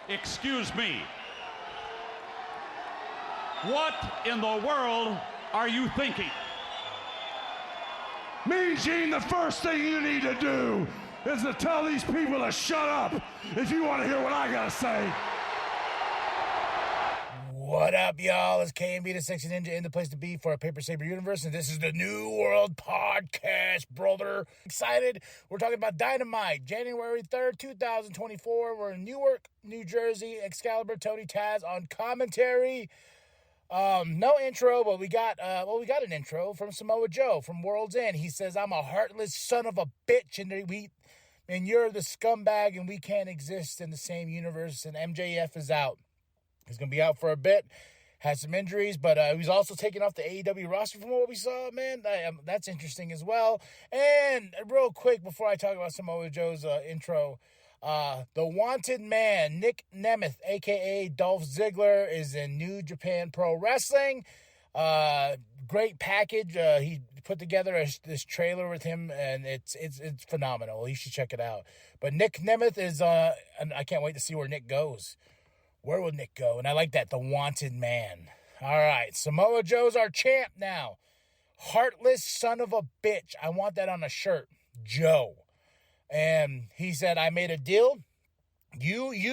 Excuse me. What in the world are you thinking? Mean Gene, the first thing you need to do is to tell these people to shut up if you want to hear what I gotta say. What up, y'all? It's KMB, the Sexy Ninja, in the place to be for a Paper Saber universe, and this is the New World Podcast, brother. Excited. We're talking about Dynamite, January 3rd, 2024. We're in Newark, New Jersey. Excalibur, Tony Taz on commentary. No intro, but we got an intro from Samoa Joe from World's End. He says, "I'm a heartless son of a bitch, and you're the scumbag, and we can't exist in the same universe." And MJF is out. He's going to be out for a bit. Had some injuries, but he was also taken off the AEW roster from what we saw, man. That's interesting as well. And real quick, before I talk about Samoa Joe's intro, the wanted man, Nick Nemeth, a.k.a. Dolph Ziggler, is in New Japan Pro Wrestling. Great package. He put together this trailer with him, and it's phenomenal. You should check it out. But Nick Nemeth is, and I can't wait to see where Nick goes. Where will Nick go? And I like that, the wanted man. All right, Samoa Joe's our champ now. Heartless son of a bitch. I want that on a shirt. Joe. And he said, I made a deal. You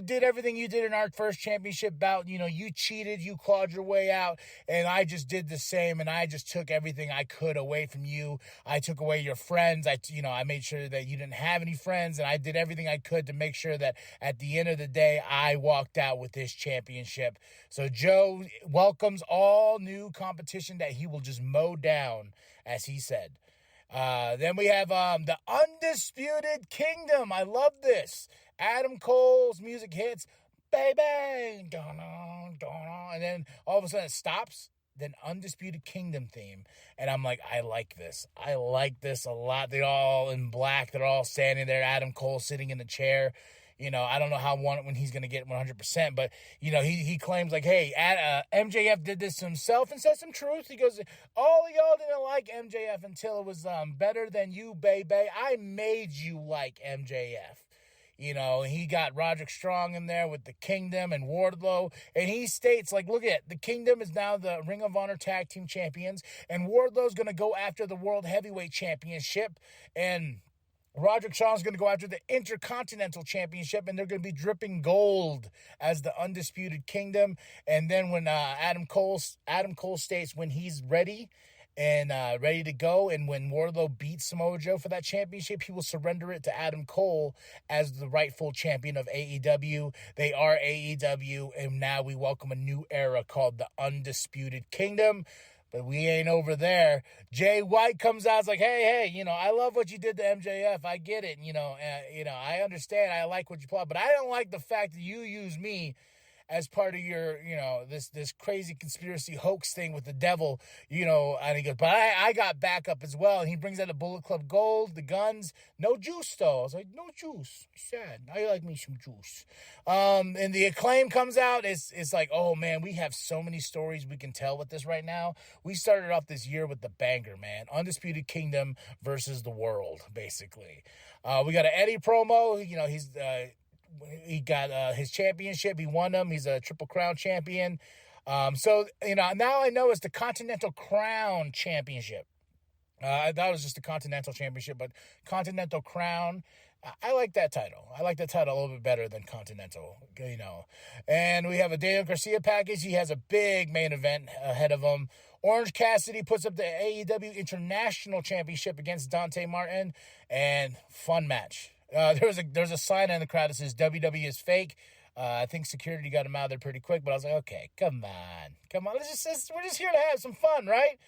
did everything you did in our first championship bout. You cheated, you clawed your way out, and I just did the same, and I just took everything I could away from you. I took away your friends. I made sure that you didn't have any friends, and I did everything I could to make sure that at the end of the day, I walked out with this championship. So Joe welcomes all new competition that he will just mow down, as he said. Then we have the Undisputed Kingdom. I love this. Adam Cole's music hits, baby, and then all of a sudden it stops. Then Undisputed Kingdom theme, and I'm like, I like this. I like this a lot. They're all in black. They're all standing there. Adam Cole sitting in the chair. I don't know when he's going to get 100%, but, he claims like, hey, MJF did this to himself and said some truth. He goes, all y'all didn't like MJF until it was better than you, baby. I made you like MJF. He got Roderick Strong in there with the Kingdom and Wardlow, and he states, like, look at it, the Kingdom is now the Ring of Honor Tag Team Champions, and Wardlow's going to go after the World Heavyweight Championship, and Roderick Strong's going to go after the Intercontinental Championship, and they're going to be dripping gold as the Undisputed Kingdom. And then when Adam Cole states when he's ready and ready to go, and when Wardlow beats Samoa Joe for that championship, he will surrender it to Adam Cole as the rightful champion of AEW. They are AEW, and now we welcome a new era called the Undisputed Kingdom. But we ain't over there. Jay White comes out, it's like, hey, I love what you did to MJF. I get it. I understand. I like what you plot, but I don't like the fact that you use me as part of your, this crazy conspiracy hoax thing with the devil, and he goes, but I got backup as well. And he brings out the Bullet Club Gold, the guns, no juice though. I was like, no juice. Sad. I like me some juice. And the Acclaim comes out. It's like, oh man, we have so many stories we can tell with this right now. We started off this year with the banger, man. Undisputed Kingdom versus the world, basically. We got an Eddie promo. He got his championship. He won them. He's a Triple Crown champion. So now I know it's the Continental Crown Championship. I thought it was just the Continental Championship, but Continental Crown, I like that title. I like that title a little bit better than Continental, And we have a Daniel Garcia package. He has a big main event ahead of him. Orange Cassidy puts up the AEW International Championship against Dante Martin, and fun match. There's a sign in the crowd that says WWE is fake. I think security got him out of there pretty quick, but I was like, okay, come on. We're just here to have some fun, right?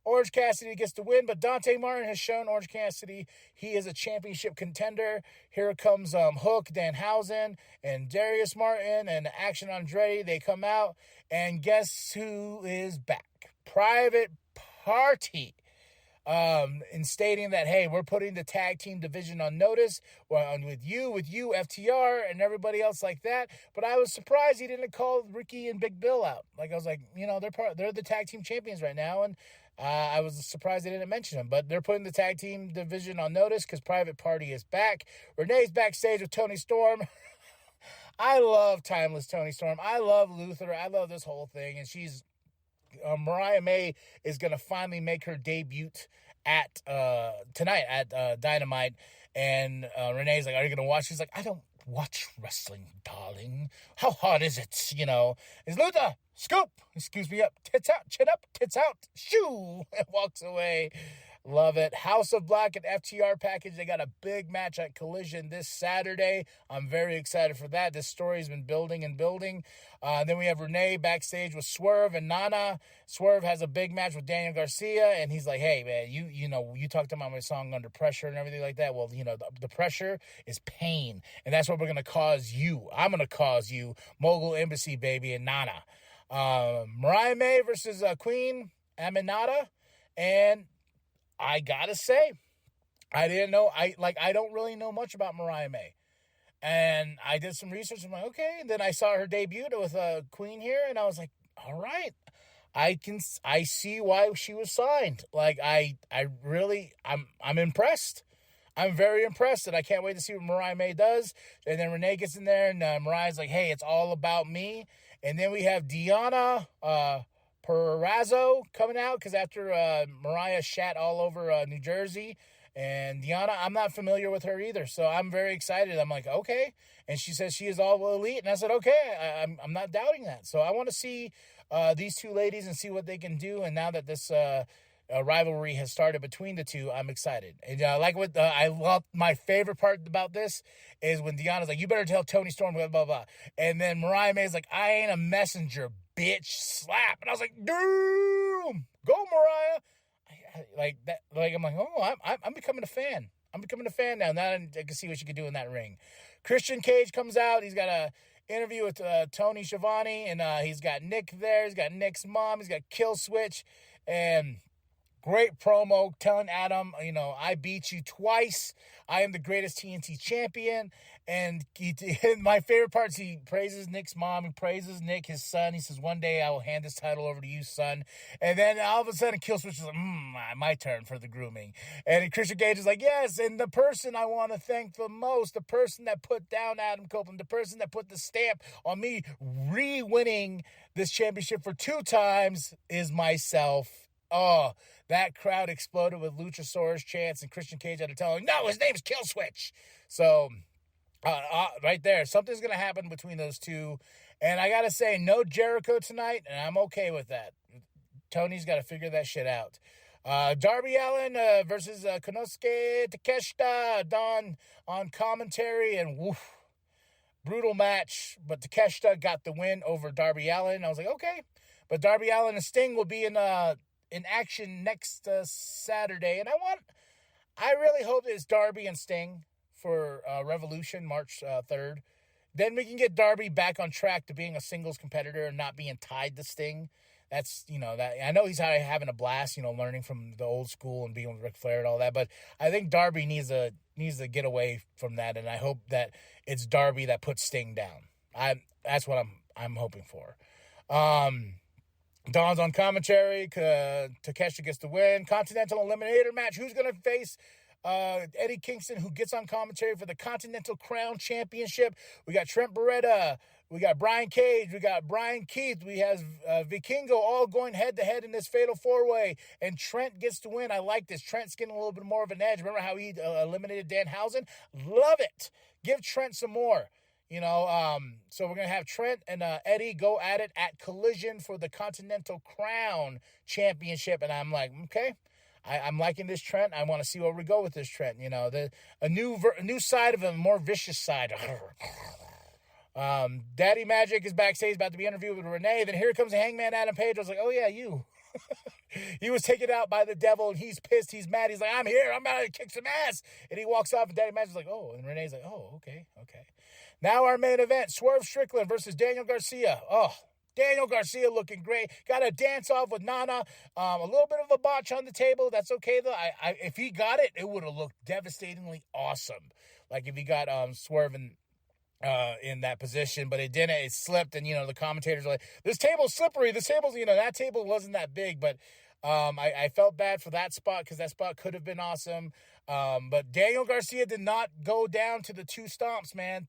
Orange Cassidy gets the win, but Dante Martin has shown Orange Cassidy he is a championship contender. Here comes Hook, Danhausen, and Darius Martin, and Action Andretti. They come out, and guess who is back? Private Party. In stating that, hey, we're putting the tag team division on notice with you, FTR, and everybody else like that. But I was surprised he didn't call Ricky and Big Bill out. Like, I was like, they're the tag team champions right now, and I was surprised they didn't mention him, but they're putting the tag team division on notice because Private Party is back. Renee's backstage with Toni Storm. I love Timeless Toni Storm. I love Luther. I love this whole thing, and she's Mariah May is going to finally make her debut at tonight at Dynamite, and Renee's like, "Are you going to watch?" She's like, "I don't watch wrestling, darling. How hard is it? You know?" Is Luther, scoop, excuse me up, tits out, chin up, tits out, shoo, and walks away. Love it. House of Black and FTR package. They got a big match at Collision this Saturday. I'm very excited for that. This story's been building and building. Then we have Renee backstage with Swerve and Nana. Swerve has a big match with Daniel Garcia, and he's like, "Hey, man, you talked about my song Under Pressure and everything like that. Well, the pressure is pain, and that's what we're going to cause you. I'm going to cause you, Mogul Embassy, baby, and Nana." Mariah May versus Queen Aminata, and I gotta say, I didn't know. I don't really know much about Mariah May, and I did some research. I'm like, okay. And then I saw her debut with Queen here, and I was like, all right, I see why she was signed. Like, I'm impressed. I'm very impressed, and I can't wait to see what Mariah May does. And then Renee gets in there, and Mariah's like, "Hey, it's all about me." And then we have Deonna Purrazzo coming out because after Mariah shat all over New Jersey, and Deonna, I'm not familiar with her either, so I'm very excited. I'm like, okay. And she says she is all elite, and I said, okay, I'm not doubting that. So I want to see these two ladies and see what they can do. And now that this rivalry has started between the two, I'm excited. And I love, my favorite part about this is when Deonna's like, "You better tell Toni Storm, blah, blah, blah." And then Mariah May's like, "I ain't a messenger, bitch," slap. And I was like, "Damn, go Mariah." Like that, like I'm like, oh, I'm becoming a fan. I'm becoming a fan now. Now I can see what she can do in that ring. Christian Cage comes out. He's got a interview with Tony Schiavone, and he's got Nick there. He's got Nick's mom. He's got Kill Switch, and great promo telling Adam, I beat you twice. I am the greatest TNT champion. And my favorite part is he praises Nick's mom. He praises Nick, his son. He says, "One day I will hand this title over to you, son." And then all of a sudden, Killswitch is like, my turn for the grooming. And Christian Cage is like, "Yes, and the person I want to thank the most, the person that put down Adam Copeland, the person that put the stamp on me re-winning this championship for 2 times is myself." Oh, that crowd exploded with Luchasaurus chants, and Christian Cage had to tell him, "No, his name's Killswitch." So, right there, something's going to happen between those two. And I got to say, no Jericho tonight, and I'm okay with that. Tony's got to figure that shit out. Darby Allin versus Konosuke Takeshita, Don on commentary, and woof, brutal match. But Takeshita got the win over Darby Allin. I was like, okay. But Darby Allin and Sting will be in action next Saturday, and I really hope it's Darby and Sting for Revolution March 3rd. Then we can get Darby back on track to being a singles competitor and not being tied to Sting. That's, that I know he's having a blast, learning from the old school and being with Ric Flair and all that, but I think Darby needs to get away from that, and I hope that it's Darby that puts Sting down. That's what I'm hoping for. Don's on commentary. Takeshita gets the win. Continental Eliminator match. Who's going to face Eddie Kingston, who gets on commentary for the Continental Crown Championship? We got Trent Beretta. We got Brian Cage. We got Brian Keith. We have Vikingo all going head-to-head in this Fatal 4-Way. And Trent gets to win. I like this. Trent's getting a little bit more of an edge. Remember how he eliminated Danhausen? Love it. Give Trent some more. So we're going to have Trent and Eddie go at it at Collision for the Continental Crown Championship. And I'm like, okay, I'm liking this Trent. I want to see where we go with this Trent. A new side of a more vicious side. Daddy Magic is backstage about to be interviewed with Renee. Then here comes Hangman Adam Page. I was like, oh yeah, you. He was taken out by the devil, and he's pissed. He's mad. He's like, "I'm here. I'm about to kick some ass." And he walks off, and Daddy Magic's like, "Oh." And Renee's like, "Oh, okay. Now our main event, Swerve Strickland versus Daniel Garcia. Oh, Daniel Garcia looking great. Got a dance off with Nana. A little bit of a botch on the table. That's okay, though. If he got it, it would have looked devastatingly awesome. Like if he got Swerve in that position, but it didn't. It slipped, and, the commentators are like, "This table's slippery. This table's, that table wasn't that big." But I felt bad for that spot because that spot could have been awesome. But Daniel Garcia did not go down to the 2 stomps, man.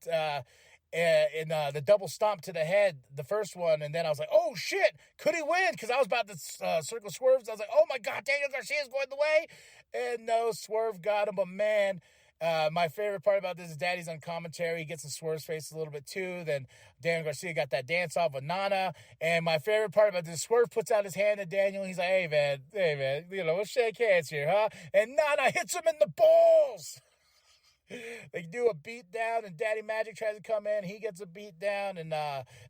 In the double stomp to the head, the first one, and then I was like, oh shit, could he win? Because I was about to circle Swerves. I was like, oh my god, Daniel Garcia's going the way, and no, Swerve got him. But man, my favorite part about this is Daddy's on commentary. He gets in Swerve's face a little bit too. Then Daniel Garcia got that dance off with Nana. And my favorite part about this, Swerve puts out his hand to Daniel. And he's like, hey man, you know, we'll shake hands here, huh? And Nana hits him in the balls. They do a beat down, and Daddy Magic tries to come in. He gets a beat down, and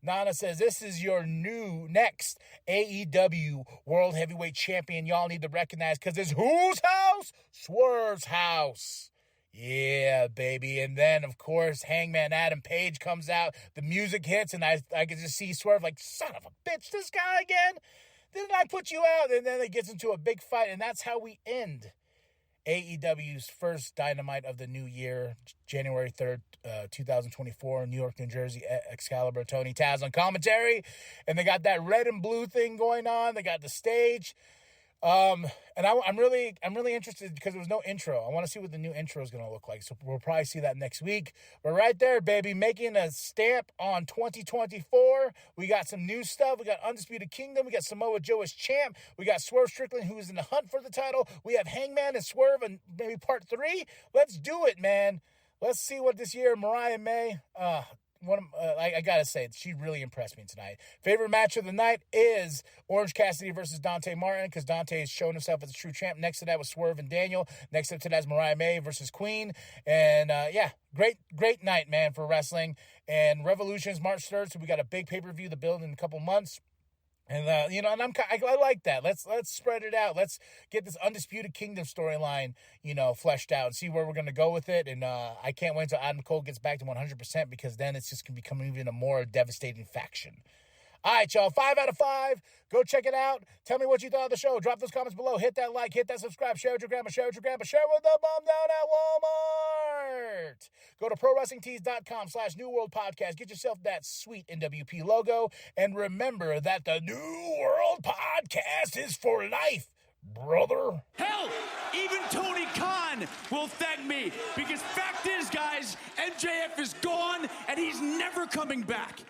Nana says, this is your next AEW World Heavyweight Champion. Y'all need to recognize, because it's whose house? Swerve's house. Yeah, baby. And then, of course, Hangman Adam Page comes out. The music hits, and I can just see Swerve like, son of a bitch, this guy again? Didn't I put you out? And then it gets into a big fight, and that's how we end AEW's first Dynamite of the new year, January 3rd, 2024, New York, New Jersey, Excalibur, Tony Taz on commentary. And they got that red and blue thing going on. They got the stage. And I'm really interested because there was no intro. I want to see what the new intro is going to look like. So we'll probably see that next week. But right there, baby, making a stamp on 2024. We got some new stuff. We got Undisputed Kingdom. We got Samoa Joe as champ. We got Swerve Strickland, who's in the hunt for the title. We have Hangman and Swerve and maybe part 3. Let's do it, man. Let's see what this year, Mariah May, I gotta say, she really impressed me tonight. Favorite match of the night is Orange Cassidy versus Dante Martin, because Dante has shown himself as a true champ. Next to that was Swerve and Daniel. Next up to that is Mariah May versus Queen. And yeah, great night, man, for wrestling. And Revolution's March 3rd, so we got a big pay-per-view to build in a couple months. And, you know, and I like that. Let's spread it out. Let's get this Undisputed Kingdom storyline, you know, fleshed out and see where we're going to go with it. And I can't wait until Adam Cole gets back to 100%, because then it's just going to become even a more devastating faction. All right, y'all, 5 out of 5. Go check it out. Tell me what you thought of the show. Drop those comments below. Hit that like, hit that subscribe, share with your grandma, share with the bum down at Walmart. Go to ProWrestlingTees.com/New World Podcast. Get yourself that sweet nWp logo. And remember that the New World Podcast is for life, brother. Hell, even Tony Khan will thank me, because fact is, guys, MJF is gone and he's never coming back.